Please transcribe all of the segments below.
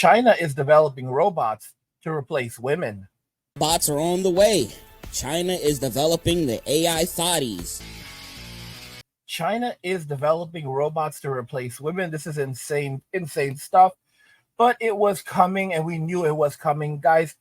China is developing robots to replace women. Bots are on the way. China is developing the AI thotties. China is developing robots to replace women. This is insane stuff. But it was coming, and we knew it was coming. Guys,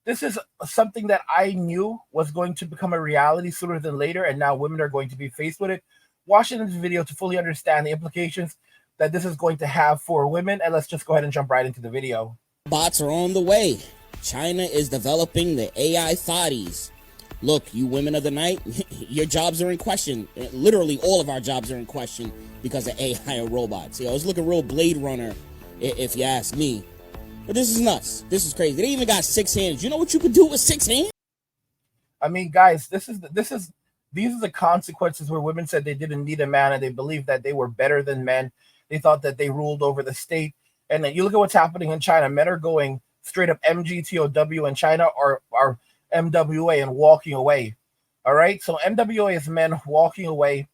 this is something that I knew was going to become a reality sooner than later, and now women are going to be faced with it. Watching this video to fully understand the implications that this is going to have for women, and let's just go ahead and jump right into the video. Bots are on the way. China is developing the AI thotties. Look, you women of the night, your jobs are in question. Literally all of our jobs are in question because of AI and robots. It's looking real Blade Runner, if you ask me. But this is nuts. This is crazy. They even got 6 hands. You know what you could do with 6 hands? I mean, guys, these are the consequences where women said they didn't need a man, and they believed that they were better than men. They thought that they ruled over the state. And then you look at what's happening in China. Men are going straight up MGTOW in China, or MWA, and walking away. All right. So MWA is men walking away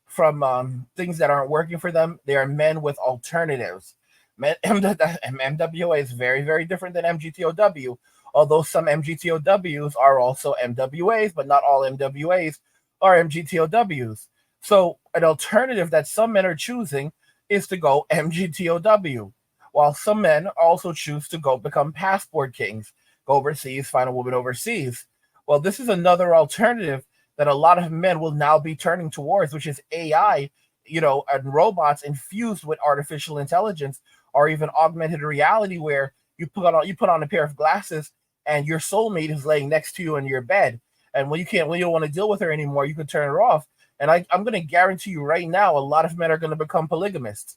from things that aren't working for them. They are men with alternatives. MWA is very, very different than MGTOW, although some MGTOWs are also MWAs, but not all MWAs are MGTOWs. So an alternative that some men are choosing is to go MGTOW, while some men also choose to go become passport kings, go overseas, find a woman overseas. Well, this is another alternative that a lot of men will now be turning towards, which is AI, and robots infused with artificial intelligence, or even augmented reality, where you put on a pair of glasses and your soulmate is laying next to you in your bed. And when you don't want to deal with her anymore, you can turn her off. And I'm going to guarantee you right now, a lot of men are going to become polygamists.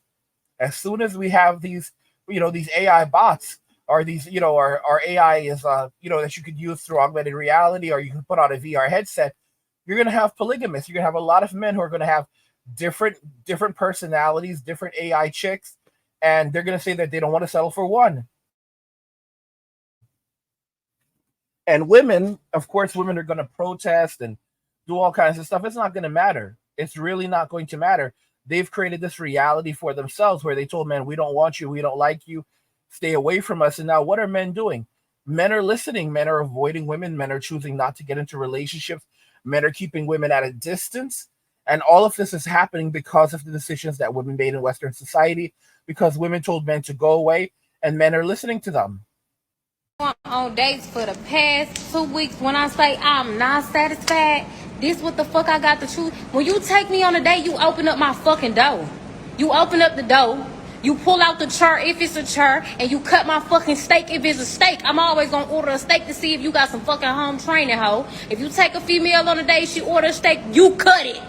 As soon as we have these AI bots, or these, our AI is, that you could use through augmented reality, or you can put on a VR headset, you're going to have polygamists. You're going to have a lot of men who are going to have different personalities, different AI chicks, and they're going to say that they don't want to settle for one. And women, of course, women are going to protest and do all kinds of stuff. It's not going to matter. It's really not going to matter. They've created this reality for themselves where they told men, we don't want you, we don't like you, stay away from us. And now what are men doing? Men are listening. Men are avoiding women. Men are choosing not to get into relationships. Men are keeping women at a distance. And all of this is happening because of the decisions that women made in Western society, because women told men to go away, and men are listening to them. On dates for the past 2 weeks, when I say I'm not satisfied, this what the fuck I got to choose. When you take me on a date, you open up my fucking door. You open up the door, you pull out the chair if it's a chair, and you cut my fucking steak if it's a steak. I'm always gonna order a steak to see if you got some fucking home training, hoe. If you take a female on a date, she order a steak, you cut it.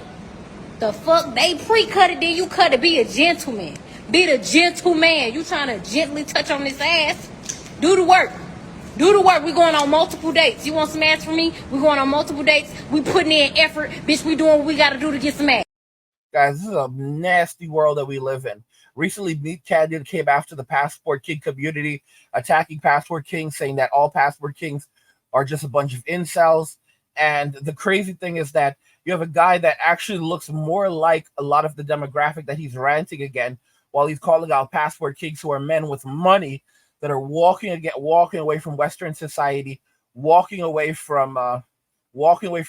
The fuck? They pre-cut it, then you cut it. Be a gentleman. Be the gentleman. You trying to gently touch on this ass? Do the work. Do the work. We going on multiple dates. You want some ass from me? We going on multiple dates. We putting in effort. Bitch, we doing what we got to do to get some ass. Guys, this is a nasty world that we live in. Recently, Meat Candid came after the Passport King community, attacking Passport Kings, saying that all Passport Kings are just a bunch of incels. And the crazy thing is that you have a guy that actually looks more like a lot of the demographic that he's ranting again, while he's calling out Passport Kings, who are men with money that are walking away from Western society, walking away from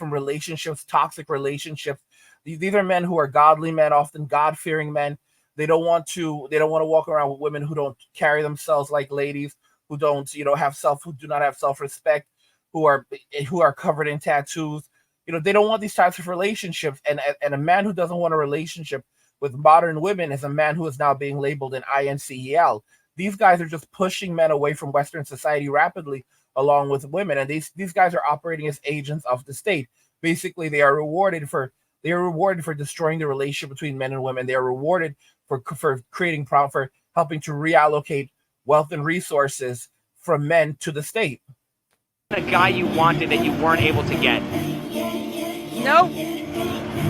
relationships, toxic relationships. These are men who are godly men, often God-fearing men. They don't want to walk around with women who don't carry themselves like ladies, who do not have self-respect, who are covered in tattoos. They don't want these types of relationships. And a man who doesn't want a relationship with modern women is a man who is now being labeled an INCEL. These guys are just pushing men away from Western society rapidly, along with women. And these guys are operating as agents of the state. Basically, they are rewarded for destroying the relationship between men and women. They are rewarded for helping to reallocate wealth and resources from men to the state. A guy you wanted that you weren't able to get? Nope.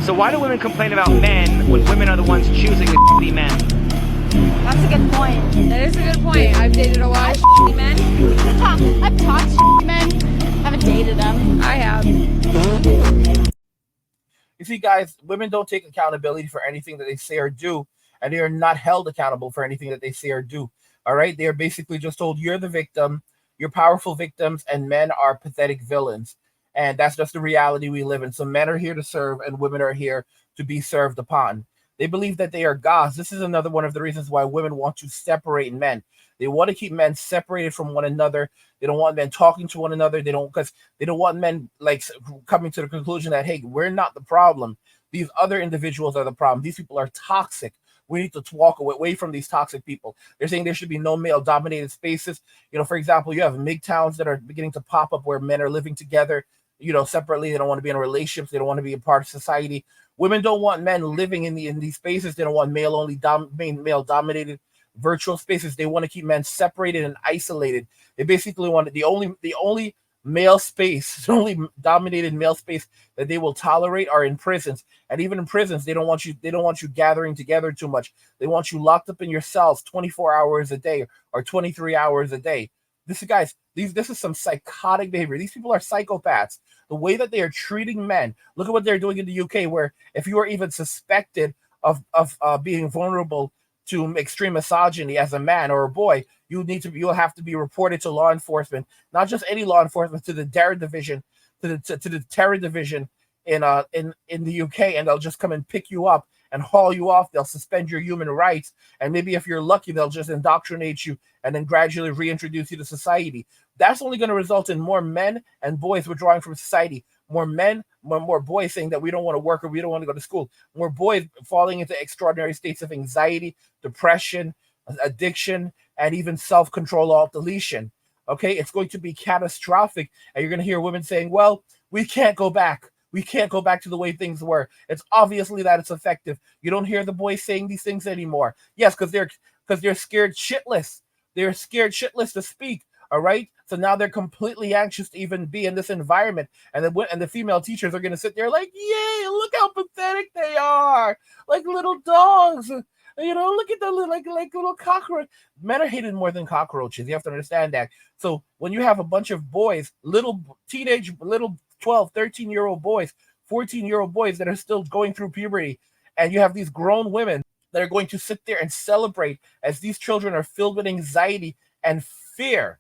So why do women complain about men when women are the ones choosing the shitty men? That's a good point. That is a good point. I've dated a lot of shitty men. I've talked to shitty men. Haven't dated them. I have. You see, guys, women don't take accountability for anything that they say or do, and they are not held accountable for anything that they say or do. All right, they are basically just told you're the victim, you're powerful victims, and men are pathetic villains. And that's just the reality we live in. So men are here to serve, and women are here to be served upon. They believe that they are gods. This is another one of the reasons why women want to separate men. They want to keep men separated from one another. They don't want men talking to one another. Because they don't want men like coming to the conclusion that, hey, we're not the problem. These other individuals are the problem. These people are toxic. We need to walk away from these toxic people. They're saying there should be no male dominated spaces. For example, you have MGTOWs that are beginning to pop up where men are living together, separately. They don't want to be in relationships. They don't want to be a part of society. Women don't want men living in these spaces. They don't want male dominated virtual spaces. They want to keep men separated and isolated. They basically want the only male space, the only dominated male space that they will tolerate are in prisons. And even in prisons, they don't want you gathering together too much. They want you locked up in your cells 24 hours a day or 23 hours a day. This is some psychotic behavior. These people are psychopaths. The way that they are treating men. Look at what they're doing in the UK, where if you are even suspected of being vulnerable to extreme misogyny as a man or a boy, you'll have to be reported to law enforcement, not just any law enforcement, to the terror division, to the terror division in the UK, and they'll just come and pick you up and haul you off. They'll suspend your human rights, and maybe if you're lucky, they'll just indoctrinate you and then gradually reintroduce you to society. That's only going to result in more men and boys withdrawing from society. More men, more boys saying that we don't want to work or we don't want to go to school. More boys falling into extraordinary states of anxiety, depression, addiction, and even self-control alt deletion. Okay, it's going to be catastrophic. And you're going to hear women saying, well, we can't go back. We can't go back to the way things were. It's obviously that it's effective. You don't hear the boys saying these things anymore. Yes, because they're scared shitless. They're scared shitless to speak. All right. So now they're completely anxious to even be in this environment. And the female teachers are going to sit there like, yay, look how pathetic they are. Like little dogs. Look at the little cockroach. Men are hated more than cockroaches. You have to understand that. So when you have a bunch of boys, little 12, 13-year-old boys, 14-year-old boys that are still going through puberty, and you have these grown women that are going to sit there and celebrate as these children are filled with anxiety and fear,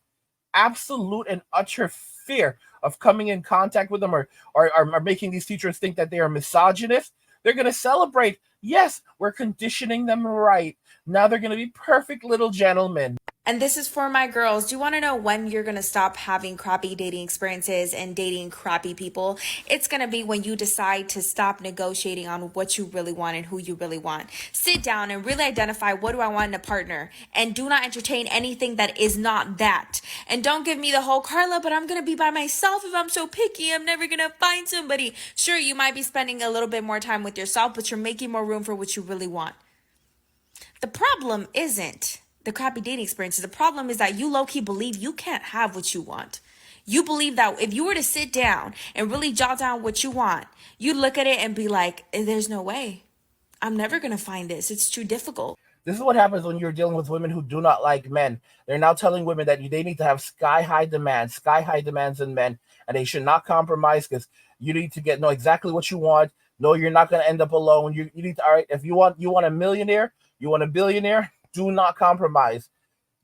absolute and utter fear of coming in contact with them or making these teachers think that they are misogynist. They're going to celebrate. Yes, we're conditioning them right. Now they're going to be perfect little gentlemen. And this is for my girls. Do you want to know when you're going to stop having crappy dating experiences and dating crappy people? It's going to be when you decide to stop negotiating on what you really want and who you really want. Sit down and really identify, what do I want in a partner? And do not entertain anything that is not that. And don't give me the whole, Carla, but I'm going to be by myself. If I'm so picky, I'm never going to find somebody. Sure, you might be spending a little bit more time with yourself, but you're making more room for what you really want. The problem isn't the crappy dating experiences. The problem is that you low-key believe you can't have what you want. You believe that if you were to sit down and really jot down what you want, you'd look at it and be like, there's no way. I'm never going to find this. It's too difficult. This is what happens when you're dealing with women who do not like men. They're now telling women that they need to have sky-high demands in men, and they should not compromise because you need to know exactly what you want. No, you're not going to end up alone. You need to, all right, if you want a millionaire, you want a billionaire, do not compromise.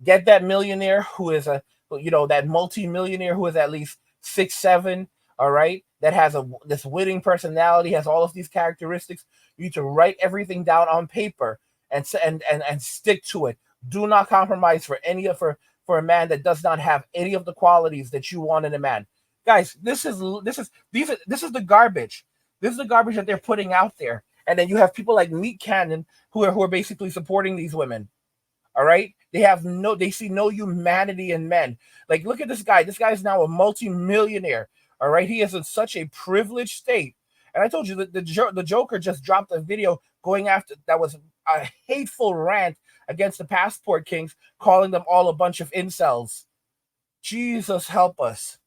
Get that millionaire who is that multi-millionaire who is at least 6'7", all right, that has this winning personality, has all of these characteristics. You need to write everything down on paper and stick to it. Do not compromise for a man that does not have any of the qualities that you want in a man. Guys, this is the garbage. This is the garbage that they're putting out there. And then you have people like Meat Cannon who are basically supporting these women. All right, they see no humanity in men. Like, look at this guy. This guy is now a multi-millionaire. All right, he is in such a privileged state. And I told you that the Joker just dropped a video going after that was a hateful rant against the passport kings, calling them all a bunch of incels. Jesus help us.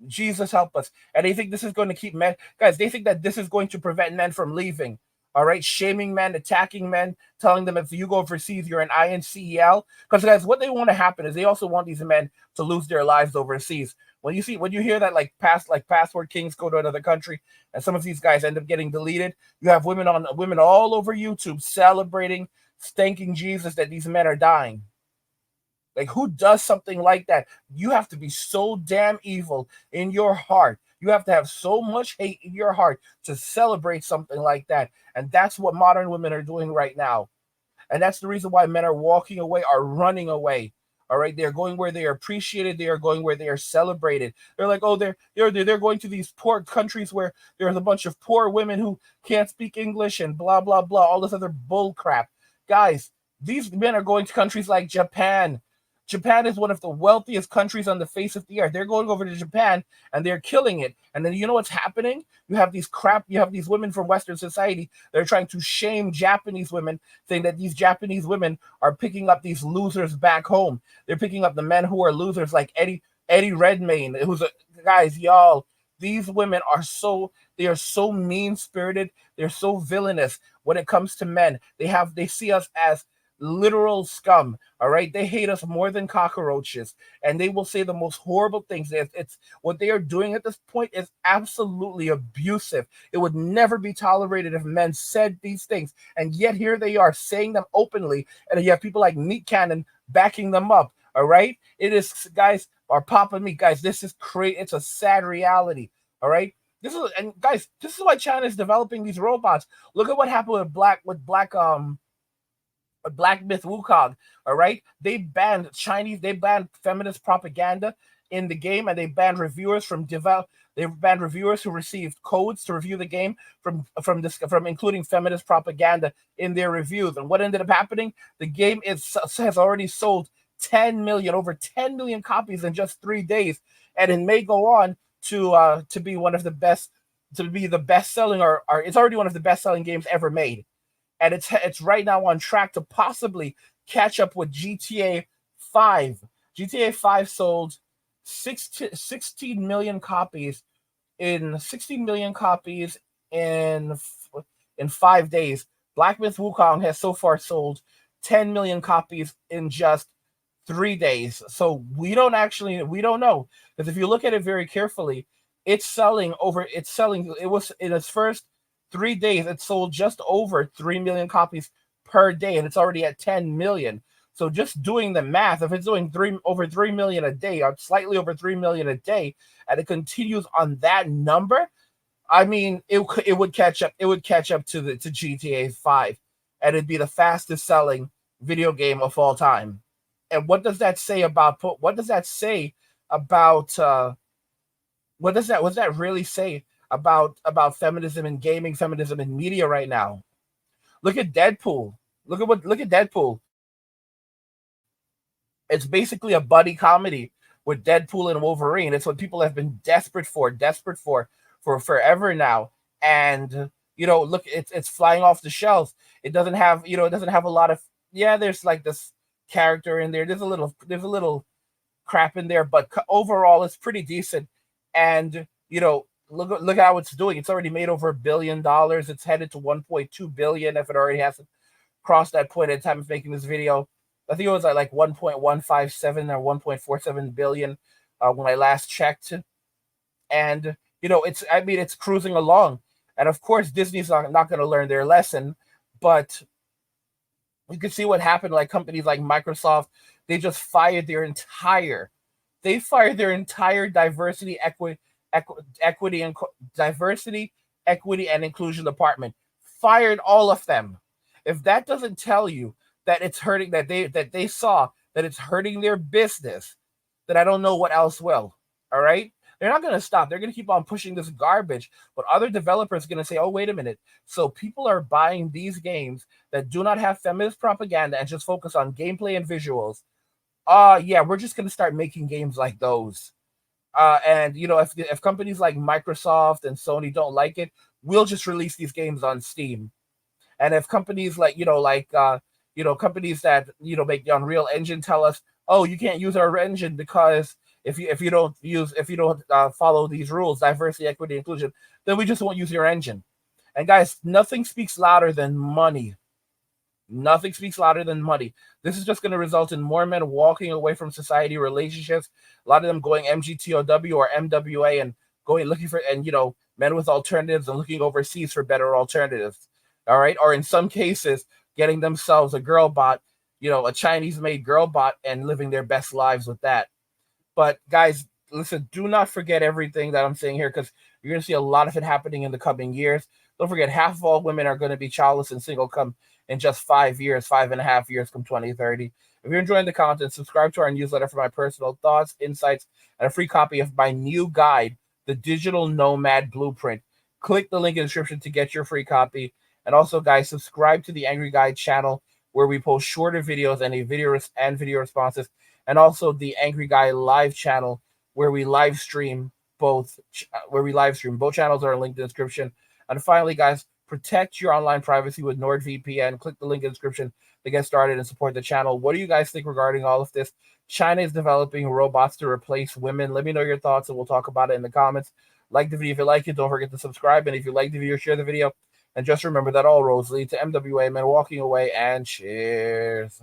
Jesus help us. And they think this is going to keep men, guys, they think that this is going to prevent men from leaving. All right, shaming men, attacking men, telling them if you go overseas, you're an INCEL. Because, guys, what they want to happen is they also want these men to lose their lives overseas. When you hear that passport kings go to another country and some of these guys end up getting deleted, you have women all over YouTube celebrating, thanking Jesus that these men are dying. Like, who does something like that? You have to be so damn evil in your heart. You have to have so much hate in your heart to celebrate something like that. And that's what modern women are doing right now. And that's the reason why men are walking away, are running away. All right, they're going where they are appreciated. They are going where they are celebrated. They're like, oh, they're going to these poor countries where there's a bunch of poor women who can't speak English and blah blah blah, all this other bull crap. Guys, these men are going to countries like Japan. Japan is one of the wealthiest countries on the face of the earth. They're going over to Japan and they're killing it. And then you know what's happening? You have these women from Western society that are trying to shame Japanese women, saying that these Japanese women are picking up these losers back home. They're picking up the men who are losers, like Eddie Redmayne, who's a guys, y'all. These women are so mean spirited. They're so villainous when it comes to men. They see us as literal scum. All right, they hate us more than cockroaches, and they will say the most horrible things. It's what they are doing at this point is absolutely abusive. It would never be tolerated if men said these things, and yet here they are saying them openly, and you have people like Meat Cannon backing them up. All right, it is, guys, are popping me, guys. This is crazy. It's a sad reality. All right. This is why China is developing these robots. Look at what happened with Black Myth Wukong. All right, they banned feminist propaganda in the game, and they banned reviewers from develop. They banned reviewers who received codes to review the game from including feminist propaganda in their reviews. And what ended up happening? The game has already sold 10 million, over 10 million copies in just 3 days, and it may go on to be one of the best, to be the best selling, or it's already one of the best selling games ever made, and it's right now on track to possibly catch up with GTA 5. GTA 5 sold 16 million copies in 16 million copies in 5 days. Black Myth Wukong has so far sold 10 million copies in just 3 days. So we don't know, because if you look at it very carefully, it was in its first 3 days, it sold just over 3 million copies per day, and it's already at 10 million. So just doing the math, if it's doing over 3 million a day, or slightly over 3 million a day, and it continues on that number, I mean, it would catch up. It would catch up to GTA 5, and it'd be the fastest selling video game of all time. And what does that say about what does that really say about feminism in gaming, feminism in media right now? Look at Deadpool. Look at Deadpool. It's basically a buddy comedy with Deadpool and Wolverine. It's what people have been desperate for forever now. And look, it's flying off the shelves. It doesn't have a lot of, yeah, there's like this character in there. There's a little crap in there, but overall it's pretty decent. And look how it's doing. It's already made over $1 billion. It's headed to 1.2 billion if it already hasn't crossed that point at the time of making this video. I think it was at like 1.157 or 1.47 billion when I last checked. And it's cruising along. And of course, Disney's not going to learn their lesson, but you can see what happened. Like companies like Microsoft, they just fired their entire diversity, equity and diversity, equity and inclusion department. Fired all of them. If that doesn't tell you that it's hurting, that they saw that it's hurting their business, then I don't know what else will. All right. They're not going to stop. They're going to keep on pushing this garbage. But other developers are going to say, oh, wait a minute. So people are buying these games that do not have feminist propaganda and just focus on gameplay and visuals. Yeah, we're just going to start making games like those. And if companies like Microsoft and Sony don't like it, we'll just release these games on Steam. And if companies like companies that make the Unreal Engine tell us, oh, you can't use our engine because if you don't follow these rules, diversity, equity, inclusion, then we just won't use your engine. And guys, nothing speaks louder than money. Nothing speaks louder than money. This is just going to result in more men walking away from society relationships. A lot of them going MGTOW or MWA and looking for, men with alternatives and looking overseas for better alternatives. All right. Or in some cases, getting themselves a girl bot a Chinese-made girl bot and living their best lives with that. But guys, listen, do not forget everything that I'm saying here, because you're going to see a lot of it happening in the coming years. Don't forget, half of all women are going to be childless and single come in just 5 years, 5.5 years come 2030. If you're enjoying the content, subscribe to our newsletter for my personal thoughts, insights, and a free copy of my new guide, The Digital Nomad Blueprint. Click the link in the description to get your free copy. And also, guys, subscribe to the Angry Guy channel, where we post shorter videos and video responses, and also the Angry Guy live channel, where we live stream both. Both channels are linked in the description. And finally, guys, protect your online privacy with NordVPN. Click the link in the description to get started and support the channel. What do you guys think regarding all of this? China is developing robots to replace women. Let me know your thoughts, and we'll talk about it in the comments. Like the video if you like it. Don't forget to subscribe. And if you like the video, share the video. And just remember that all roads lead to MWA, men walking away, and cheers.